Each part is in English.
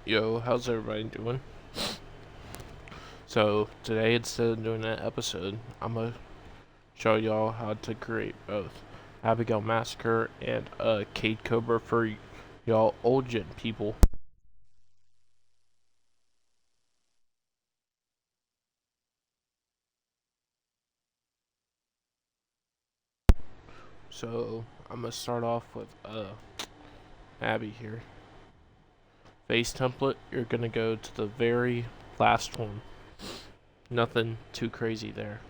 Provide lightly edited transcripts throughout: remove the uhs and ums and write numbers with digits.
Yo, how's everybody doing? So, today instead of doing that episode, I'm gonna show y'all how to create both Abigail Massacre and Cade Cobra for y'all old gen people. So, I'm gonna start off with Abby here. Face template, you're gonna go to the very last one. Nothing too crazy there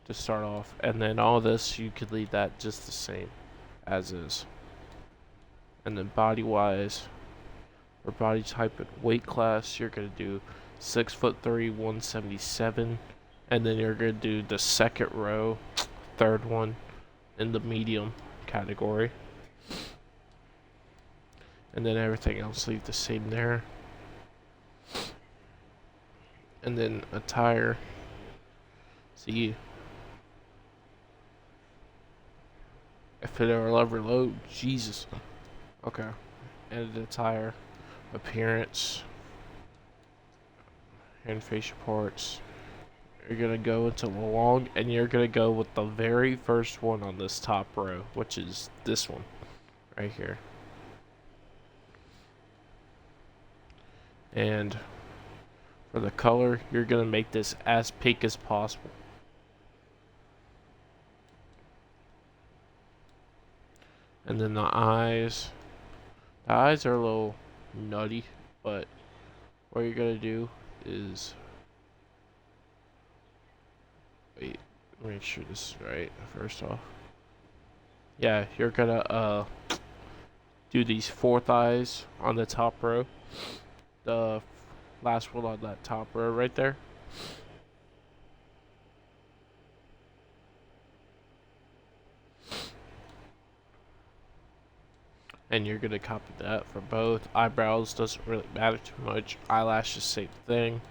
to start off. And then all this, you could leave that just the same as is. And then body wise, or body type and weight class, you're gonna do 6'3", 177, and then you're gonna do the second row, third one, in the medium category, and then everything else leave the same there. And then attire, see if it'll ever load, Jesus. Okay, and attire, appearance, and facial parts. You're gonna go into the long, and you're gonna go with the very first one on this top row, which is this one right here. And for the color, you're gonna make this as pink as possible. And then the eyes are a little nutty, but what you're gonna do is, wait, make sure this is right first off. Yeah, you're gonna do these fourth eyes on the top row, the last one on that top row right there. And you're gonna copy that for both. Eyebrows doesn't really matter too much. Eyelashes, same thing.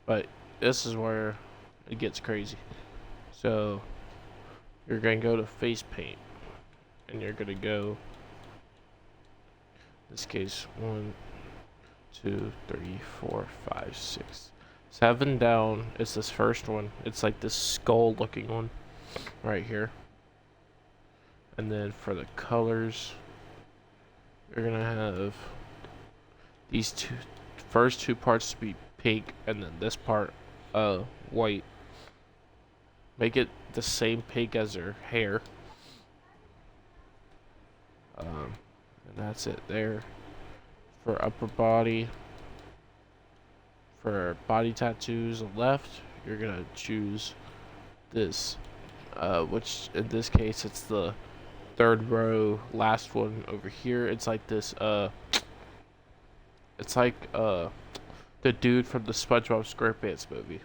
But this is where it gets crazy. So you're gonna go to face paint, and you're gonna go, in this case, 1, 2, 3, 4, 5, 6, 7 down is this first one. It's like this skull looking one right here. And then for the colors, you're gonna have these first two parts to be pink, and then this part white. Make it the same pink as her hair. And that's it there. For upper body, for body tattoos on the left, you're gonna choose this, which in this case it's the third row, last one over here. It's like this, it's like the dude from the SpongeBob SquarePants movie.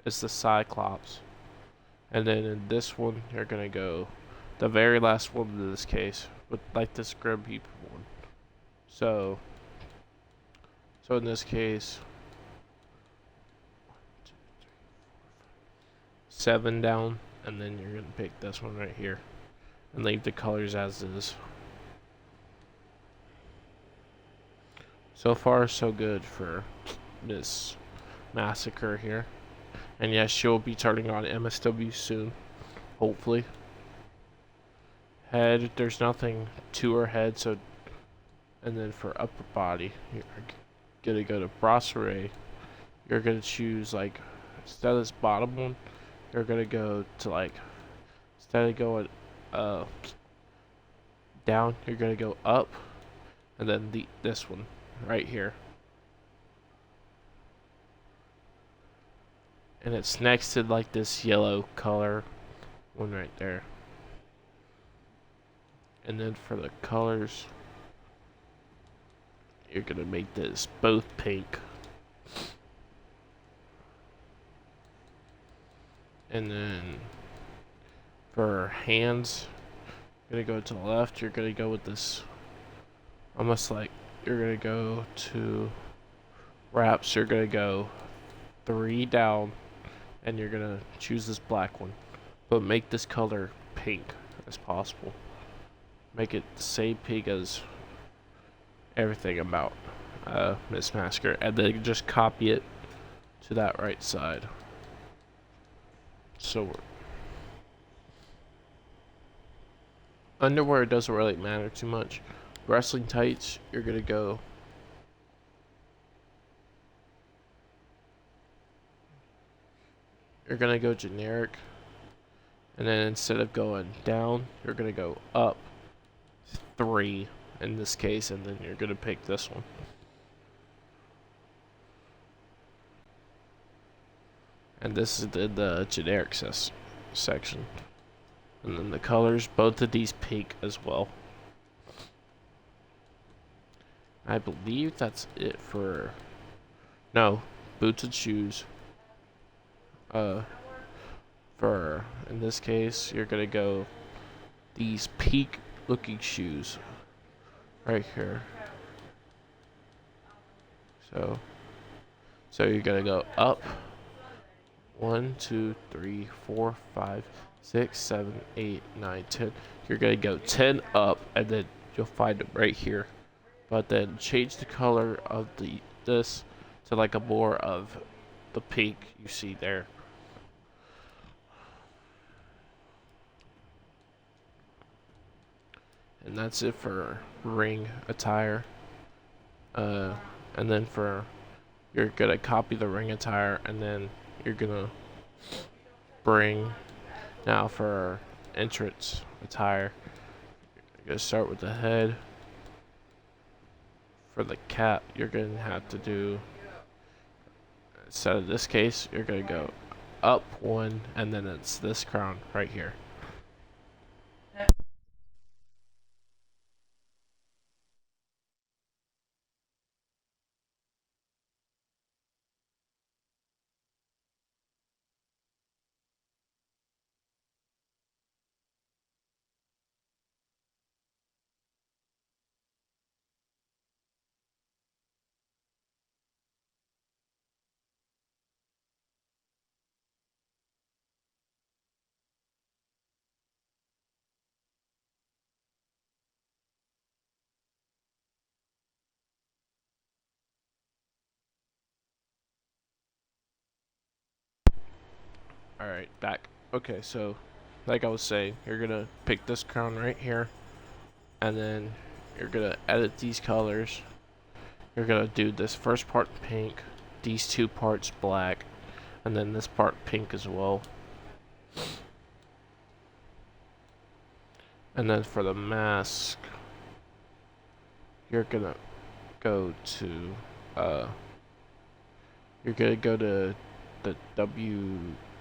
It's the Cyclops. And then in this one, you're gonna go the very last one in this case, with like this Grim Reaper one. So in this case, 7 down, and then you're gonna pick this one right here, and leave the colors as is. So far, so good for Miss Massacre here. And yes, she'll be turning on MSW soon, hopefully. Head, there's nothing to her head, so. And then for upper body, you're gonna go to brasserie. You're gonna choose, like, instead of this bottom one, you're gonna go to, like, instead of going down, you're gonna go up, and then this one right here. And it's next to like this yellow color one right there. And then for the colors, you're gonna make this both pink. And then for hands, you're gonna go to the left. You're gonna go with this, almost like you're gonna go to wraps. You're gonna go 3 down, and you're gonna choose this black one, but make this color pink as possible. Make it the same pink as everything about Miss Massacre, and then just copy it to that right side. So underwear doesn't really matter too much. Wrestling tights, you're gonna go. You're gonna go generic, and then instead of going down, you're gonna go up 3 in this case, and then you're gonna pick this one. And this is the generic section. And then the colors, both of these pink as well. I believe that's it for... No, boots and shoes. For, in this case, you're gonna go these peak looking shoes. Right here. So you're gonna go up 1, 2, 3, 4, 5, 6, 7, 8, 9, 10. You're gonna go 10 up, and then you'll find them right here. But then change the color of this to like a more of the pink you see there. And that's it for ring attire. And then you're gonna copy the ring attire, and then you're gonna bring, now for entrance attire, you're gonna start with the head. For the cap, you're gonna have to do, instead of this case, you're gonna go up 1, and then it's this crown right here. Alright, back. Okay, so like I was saying, you're gonna pick this crown right here, and then you're gonna edit these colors. You're gonna do this first part pink, these 2 parts black, and then this part pink as well. And then for the mask, you're gonna go to you're gonna go to the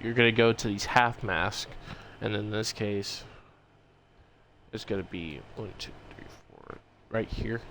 you're gonna go to these half mask, and in this case it's gonna be 1, 2, 3, 4 right here.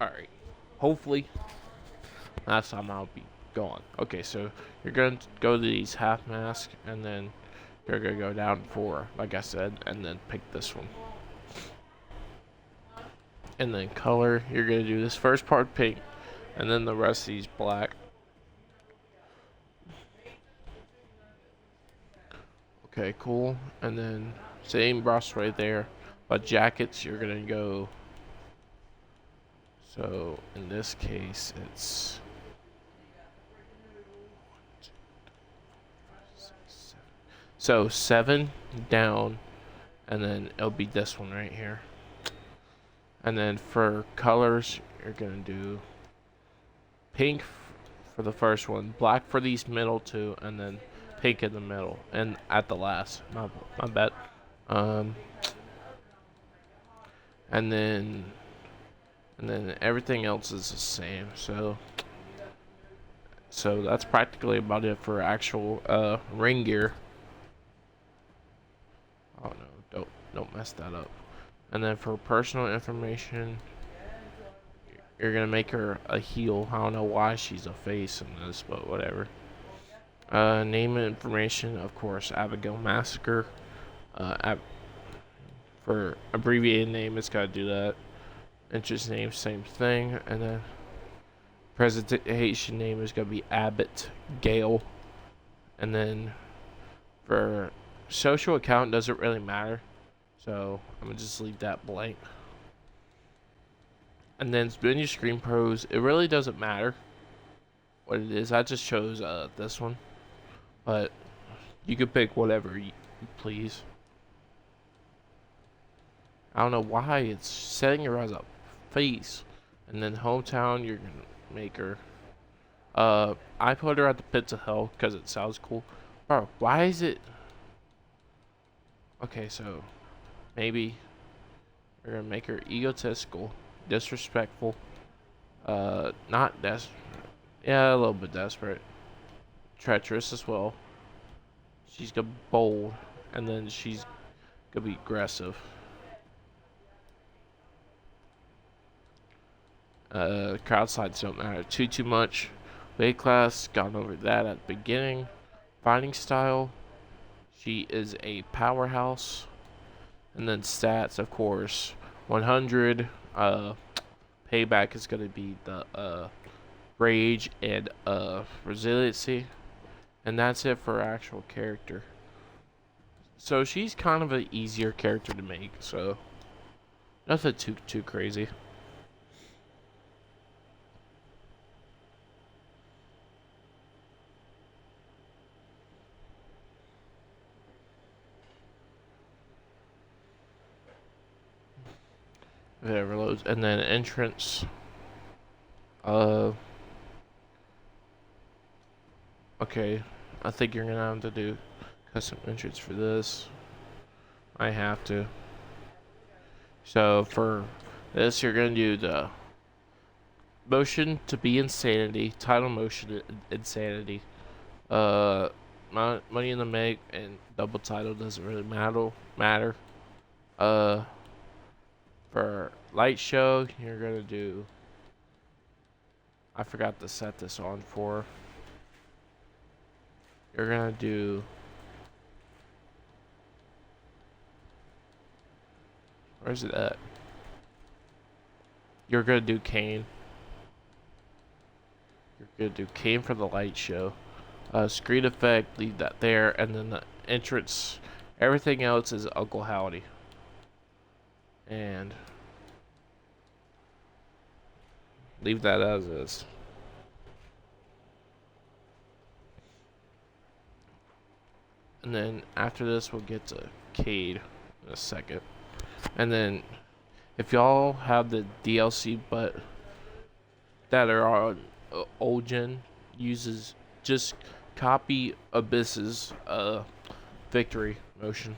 Alright. Hopefully, last time I'll be gone. Okay, so you're going to go to these half masks, and then you're going to go down 4, like I said, and then pick this one. And then color, you're going to do this first part pink, and then the rest of these black. Okay, cool. And then same brush right there. But jackets, you're going to go. So in this case, it's 7 down, and then it'll be this one right here. And then for colors, you're gonna do pink for the first one, black for these middle two, and then pink in the middle, and at the last. My bad. And then everything else is the same. So that's practically about it for actual ring gear. Oh no, don't mess that up. And then for personal information, you're gonna make her a heel. I don't know why she's a face in this, but whatever. Name and information, of course, Abigail Massacre. For abbreviated name, it's gotta do that. Interest name, same thing. And then presentation name is gonna be Abigail. And then for social account, doesn't really matter. So I'm gonna just leave that blank. And then spin your screen pros. It really doesn't matter what it is. I just chose this one, but you could pick whatever you please. I don't know why it's setting her as a face. And then hometown, you're gonna make her. I put her at the pits of hell because it sounds cool. Bro, why is it? Okay, so maybe we're gonna make her egotistical, disrespectful, not desperate. Yeah, a little bit desperate, treacherous as well. She's gonna be bold, and then she's gonna be aggressive. Crowd sides don't matter too much. Weight class, gone over that at the beginning. Fighting style, she is a powerhouse. And then stats, of course, 100. Payback is gonna be the rage and resiliency, and that's it for actual character. So she's kind of an easier character to make. So nothing too crazy. Whatever loads, and then entrance. Okay, I think you're gonna have to do custom entrance for this. I have to. So for this, you're gonna do the motion to be insanity, title motion insanity. Money in the Bank and double title doesn't really matter. For light show, you're gonna do. I forgot to set this on for. You're gonna do. Where's it at? You're gonna do Kane. You're gonna do Kane for the light show. Screen effect, leave that there, and then the entrance. Everything else is Uncle Howdy. And leave that as is. And then after this, we'll get to Cade in a second. And then if y'all have the DLC but that are on old gen, uses just copy Abyss's victory motion.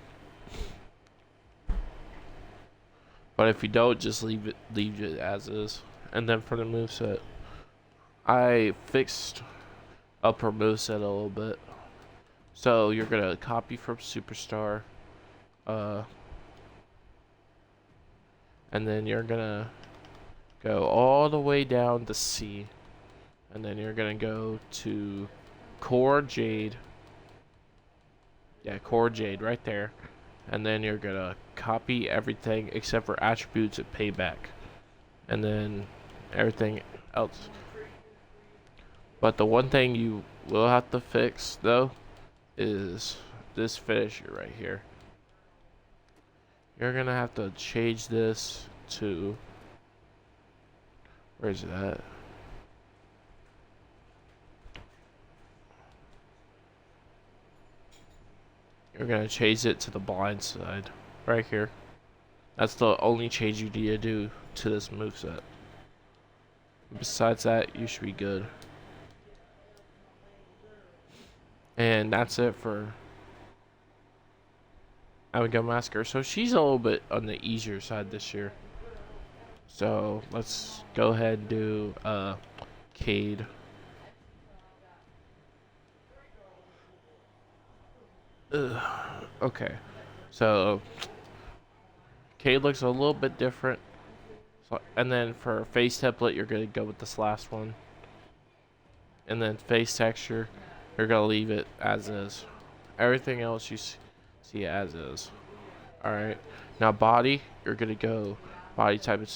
But if you don't, just leave it as is. And then for the moveset, I fixed up her moveset a little bit. So you're gonna copy from Superstar, and then you're gonna go all the way down to C, and then you're gonna go to Core Jade. Yeah, Core Jade right there. And then you're gonna copy everything except for attributes and payback. And then everything else. But the one thing you will have to fix though is this finisher right here. You're gonna have to change this to, where's it at? You're gonna change it to the blind side right here. That's the only change you need to do to this moveset. Besides that, you should be good. And that's it for Abigail Massacre. So she's a little bit on the easier side this year. So let's go ahead and do Cade. Okay, so Cade looks a little bit different. So, and then for face template, you're gonna go with this last one. And then face texture, you're gonna leave it as is. Everything else you see as is. Alright, now body, you're gonna go body type.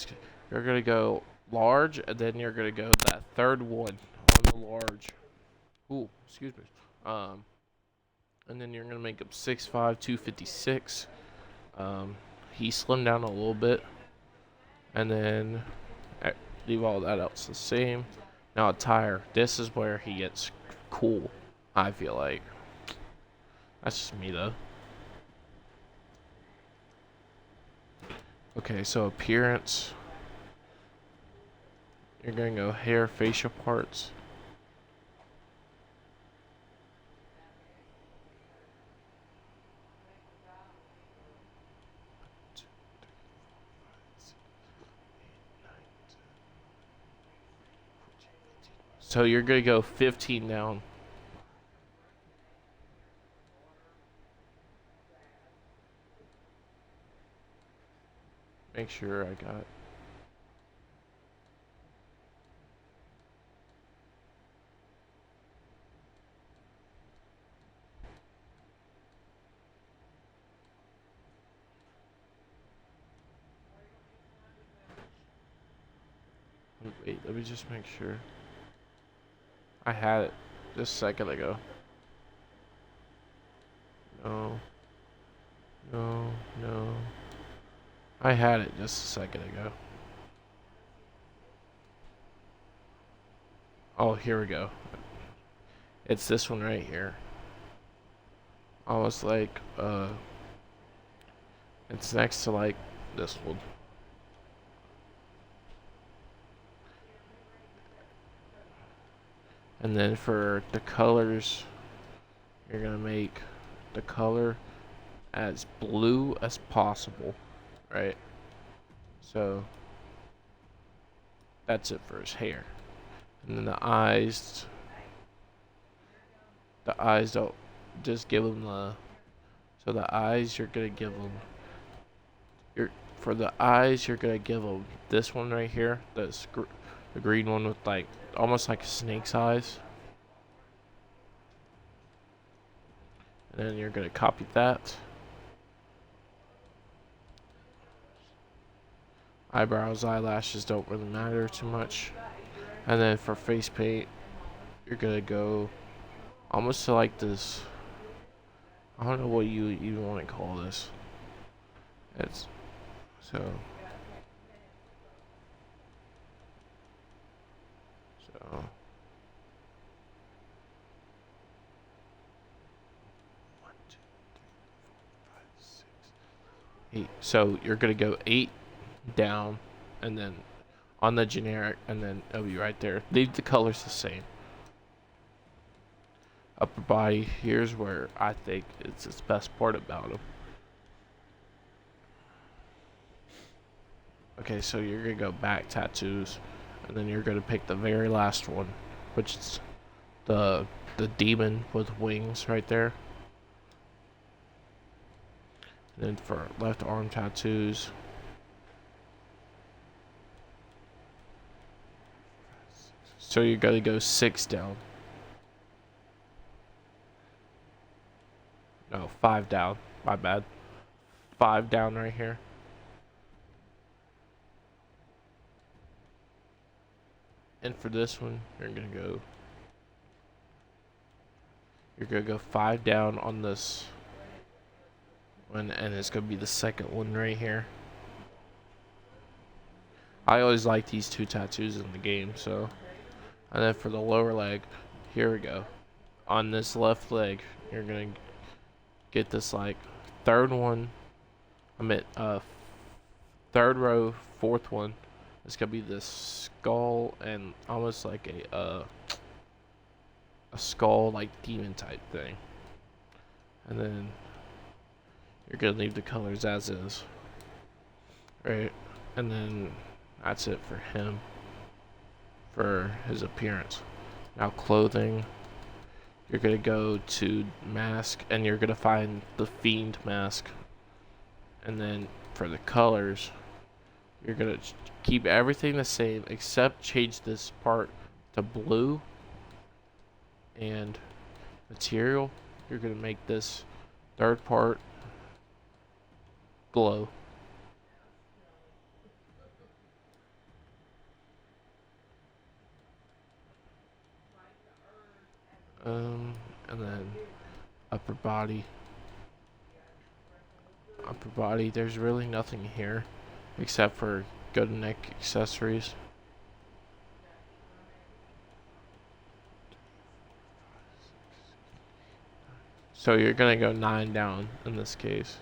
You're gonna go large, and then you're gonna go that third one on the large. Ooh, excuse me. And then you're gonna make him 6'5", 256. He slimmed down a little bit, and then leave all that else the same. Now attire. This is where he gets cool. I feel like that's just me though. Okay, so appearance. You're gonna go hair, facial parts. So you're gonna go 15 down. Make sure I got. Wait, let me just make sure. I had it just a second ago. No. No, no. I had it just a second ago. Oh, here we go. It's this one right here. Almost like, it's next to like this one. And then for the colors, you're gonna make the color as blue as possible, right? So that's it for his hair. And then the eyes don't just give him the. So the eyes you're gonna give him. For the eyes you're gonna give him this one right here, the green one with like almost like a snake's eyes. And then you're gonna copy that. Eyebrows, eyelashes don't really matter too much. And then for face paint, you're gonna go almost to like this. I don't know what you want to call this. It's so. Eight. So you're gonna go 8 down, and then on the generic, and then it'll be right there. Leave the colors the same. Upper body. Here's where I think it's the best part about him. Okay, so you're gonna go back tattoos, and then you're gonna pick the very last one, which is the demon with wings right there. And then for left arm tattoos, So you're gonna go 6 down. No, 5 down. My bad. 5 down right here. And for this one, you're gonna go 5 down on this one, and it's gonna be the second one right here. I always like these 2 tattoos in the game, so. And then for the lower leg, here we go. On this left leg, you're gonna get this like third one. Third row, fourth one. It's gonna be this skull and almost like a skull like demon type thing. And then you're gonna leave the colors as is, right? And then that's it for him, for his appearance. Now clothing, you're gonna go to mask and you're gonna find the Fiend mask. And then for the colors, you're gonna keep everything the same except change this part to blue. And material, you're gonna make this third part glow. And then upper body. There's really nothing here except for good neck accessories. So you're gonna go 9 down in this case.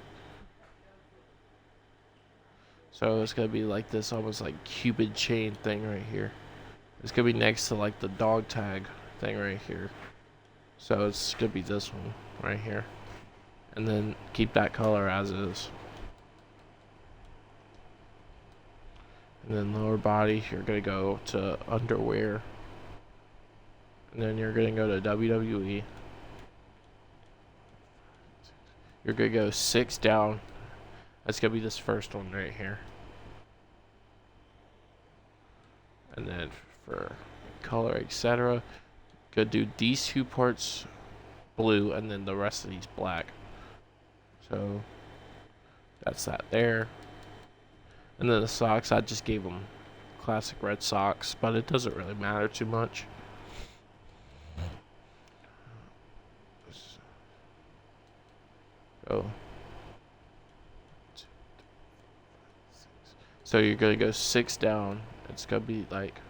So it's gonna be like this almost like Cupid chain thing right here. It's gonna be next to like the dog tag thing right here. So it's gonna be this one right here. And then keep that color as is. And then lower body, you're gonna go to underwear. And then you're gonna go to WWE. You're gonna go 6 down. That's gonna be this first one right here. And then for color, etc., gonna do these 2 parts blue and then the rest of these black. So that's that there. And then the socks, I just gave them classic red socks, but it doesn't really matter too much. So you're gonna go 6 down. It's gonna be like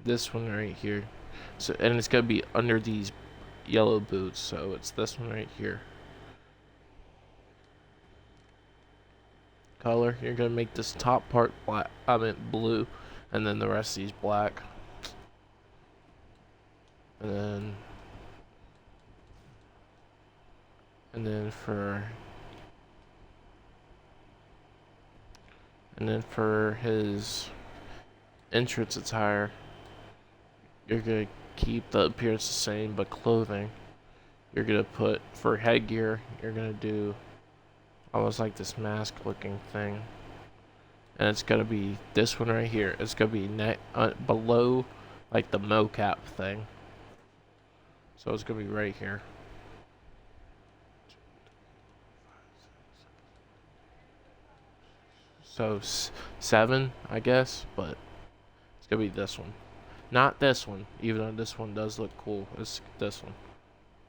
this one right here. So, and it's gonna be under these yellow boots. So it's this one right here. Color, you're gonna make this top part black. Blue, and then the rest of these black. And then for his entrance attire, you're gonna keep the appearance the same, but clothing, you're gonna put for headgear, you're gonna do almost like this mask looking thing, and it's gonna be this one right here. It's gonna be below like the mocap thing, so it's gonna be right here. So 7, I guess, but it's gonna be this one, not this one. Even though this one does look cool, it's this one,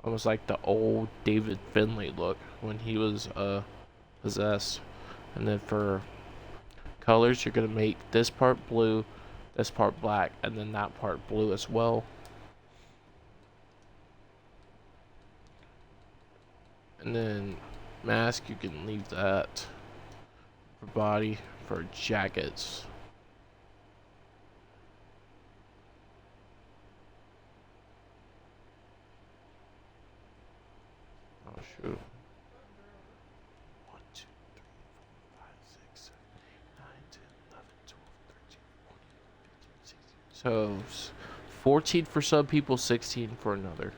almost like the old David Finlay look when he was possessed. And then for colors, you're gonna make this part blue, this part black, and then that part blue as well. And then mask, you can leave that. For body, for jackets, oh shoot, 1, 2, 3, 4, 5, 6, 7, 8, 9, 10, 11, 12, 13, 14, 15, 16. So 14 for some people, 16 for another.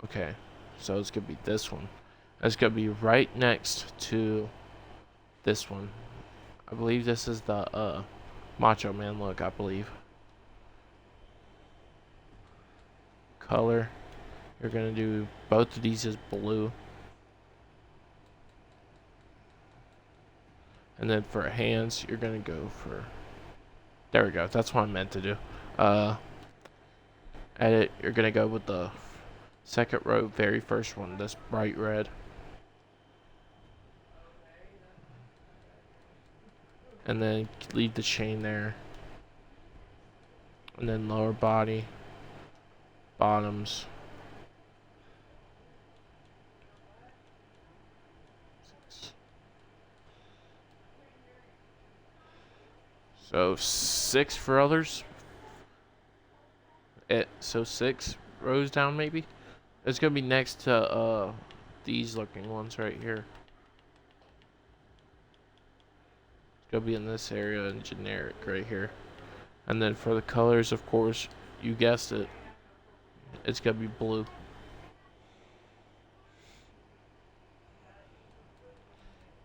Okay, so it's gonna be this one. It's gonna be right next to this one. I believe this is the Macho Man look, I believe. Color, you're gonna do both of these as blue. And then for hands, you're gonna go for, there we go, that's what I meant to do. Edit, you're gonna go with the second row, very first one, this bright red. And then leave the chain there. And then lower body, bottoms. So 6 for others. So 6 rows down maybe. It's gonna be next to these looking ones right here. It's gonna be in this area and generic right here. And then for the colors, of course, you guessed it, it's gonna be blue.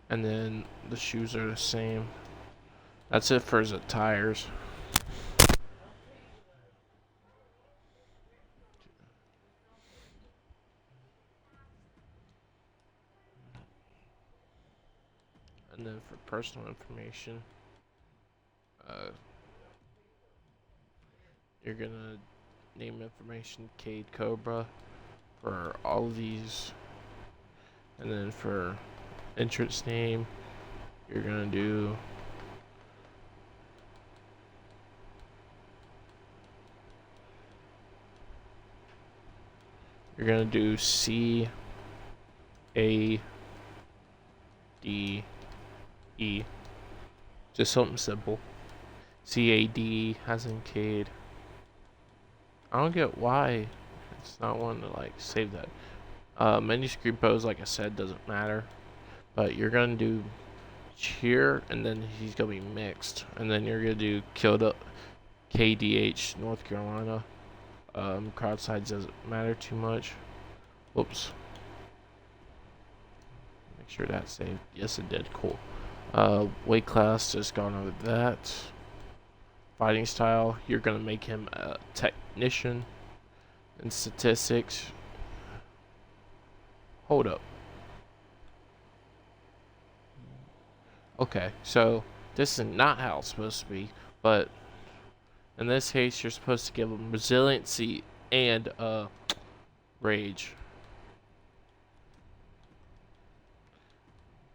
And then the shoes are the same. That's it for the tires. And then for personal information, you're gonna name information Cade Cobra for all of these. And then for entrance name, you're gonna do C A D E. Just something simple. CAD as in Cade. I don't get why it's not wanting to like save that. Menu screen pose, like I said, doesn't matter. But you're gonna do cheer, and then he's gonna be mixed, and then you're gonna do KDH North Carolina. Crowd size doesn't matter too much. Whoops. Make sure that's saved. Yes, it did. Cool. Weight class, just gone over that. Fighting style, you're gonna make him a technician. And statistics. Hold up. Okay, so this is not how it's supposed to be, but in this case, you're supposed to give him resiliency and rage.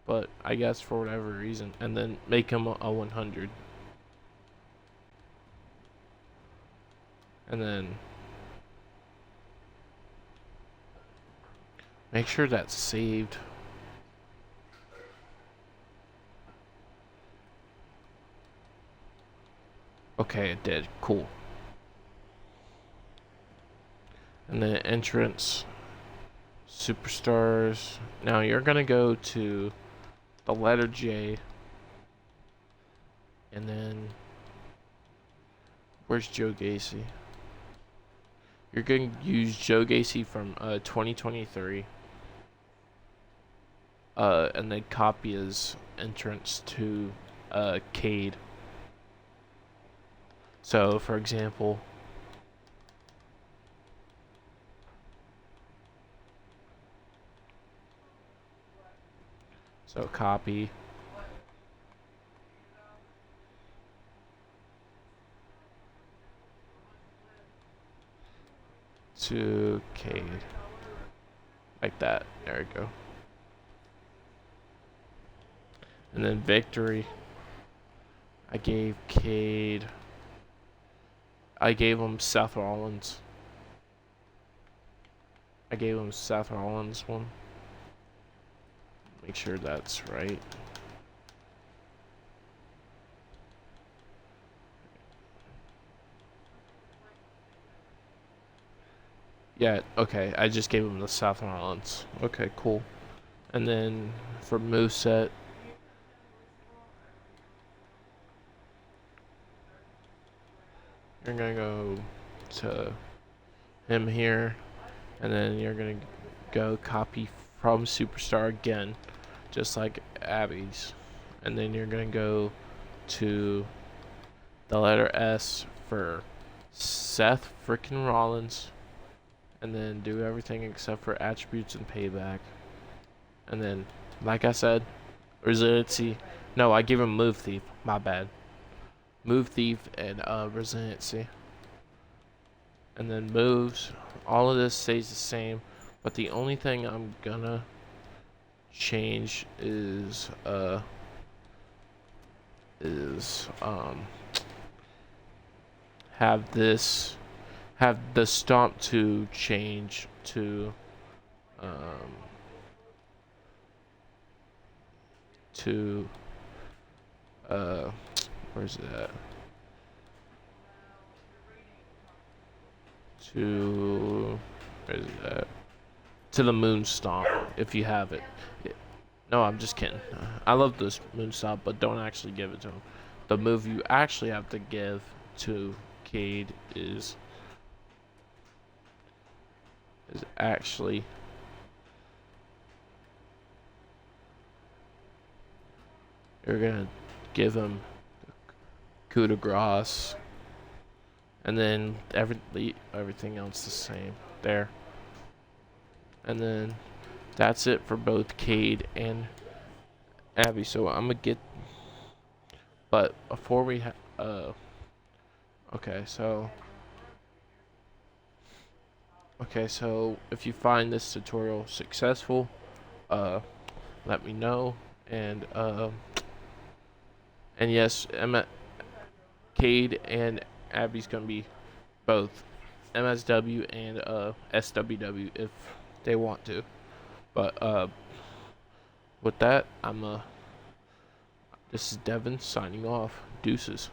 But I guess for whatever reason, and then make him a 100. And then make sure that's saved. Okay, it did. Cool. And then entrance, superstars. Now you're gonna go to the letter J, and then where's Joe Gacy? You're gonna use Joe Gacy from 2023, and then copy his entrance to Cade. So, for example, so copy. To Cade. Like that. There we go. And then victory. I gave Cade. I gave him Seth Rollins. I gave him Seth Rollins one. Make sure that's right. Yeah, okay. I just gave him the Seth Rollins. Okay, cool. And then for moveset, you're gonna go to him here, and then you're gonna go copy from Superstar again, just like Abby's. And then you're going to go to the letter S for Seth freaking Rollins. And then do everything except for attributes and payback. And then, like I said, resiliency. No, I gave him move thief. My bad. Move thief and resiliency. And then moves. All of this stays the same. But the only thing I'm gonna change is have the stomp to change to where's it at? Where's it at? To the moon stomp if you have it. No, I'm just kidding. I love this moon stomp, but don't actually give it to him. The move you actually have to give to Cade is actually you're gonna give him coup de grace, and then everything else the same there. And then that's it for both Cade and Abby. So I'm gonna get, but before we okay, so if you find this tutorial successful, let me know. And yes, Cade and Abby's gonna be both MSW and SWW if they want to. But with that, this is Devin signing off. Deuces.